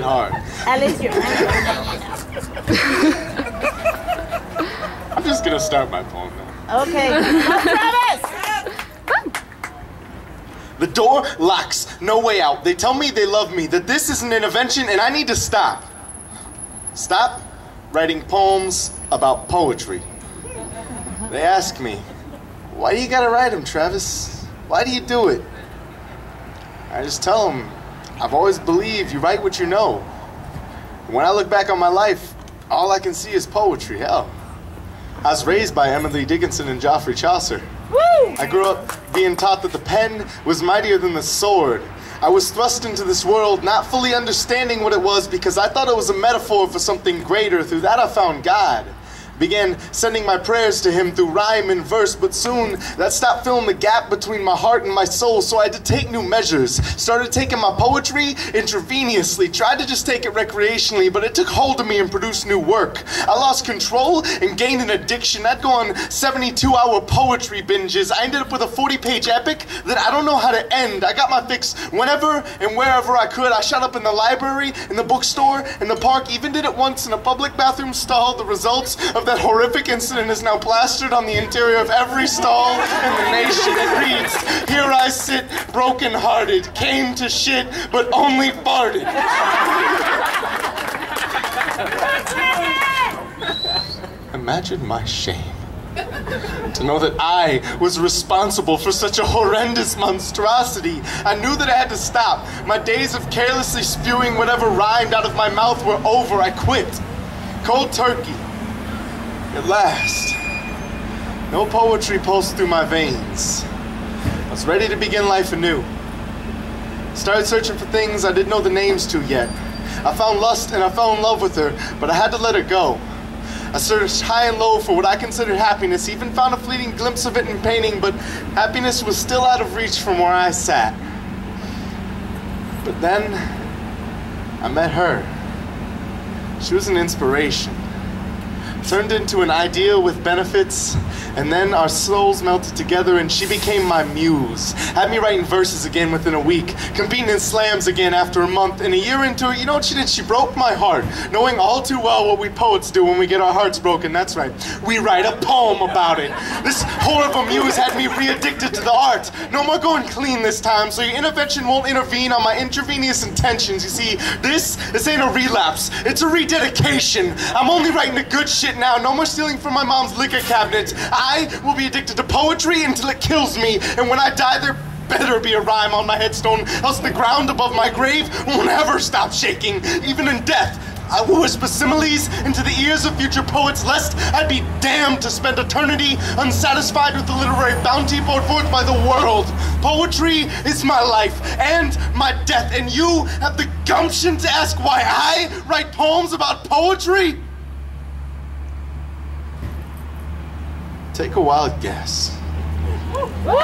hard. At least you're I'm just gonna start my poem now. okay. Come on, Travis! The door locks, no way out. They tell me they love me, that this is an intervention and I need to stop. Stop writing poems about poetry. They ask me, why do you gotta write them, Travis? Why do you do it? I just tell them, I've always believed you write what you know. When I look back on my life, all I can see is poetry, hell. I was raised by Emily Dickinson and Geoffrey Chaucer. Woo! I grew up being taught that the pen was mightier than the sword. I was thrust into this world not fully understanding what it was because I thought it was a metaphor for something greater. Through that I found God. Began sending my prayers to him through rhyme and verse, but soon that stopped filling the gap between my heart and my soul, so I had to take new measures. Started taking my poetry intravenously, tried to just take it recreationally, but it took hold of me and produced new work. I lost control and gained an addiction. I'd go on 72-hour poetry binges. I ended up with a 40-page epic that I don't know how to end. I got my fix whenever and wherever I could. I shut up in the library, in the bookstore, in the park, even did it once in a public bathroom stall. The results of that horrific incident is now plastered on the interior of every stall in the nation. It reads, here I sit, broken-hearted, came to shit, but only farted. Imagine my shame. To know that I was responsible for such a horrendous monstrosity. I knew that I had to stop. My days of carelessly spewing whatever rhymed out of my mouth were over. I quit. Cold turkey. At last, no poetry pulsed through my veins. I was ready to begin life anew. Started searching for things I didn't know the names to yet. I found lust and I fell in love with her, but I had to let her go. I searched high and low for what I considered happiness, even found a fleeting glimpse of it in painting, but happiness was still out of reach from where I sat. But then, I met her. She was an inspiration. Turned into an idea with benefits, and then our souls melted together and she became my muse. Had me writing verses again within a week, competing in slams again after a month, and a year into it, you know what she did? She broke my heart, knowing all too well what we poets do when we get our hearts broken. That's right, we write a poem about it. This horrible muse had me re-addicted to the art. No more going clean this time, so your intervention won't intervene on my intravenous intentions. You see, this ain't a relapse, it's a rededication. I'm only writing the good shit now. No more stealing from my mom's liquor cabinet. I will be addicted to poetry until it kills me. And when I die, there better be a rhyme on my headstone, else the ground above my grave will never stop shaking. Even in death, I will whisper similes into the ears of future poets, lest I'd be damned to spend eternity unsatisfied with the literary bounty poured forth by the world. Poetry is my life and my death, and you have the gumption to ask why I write poems about poetry? Take a wild guess. Woo!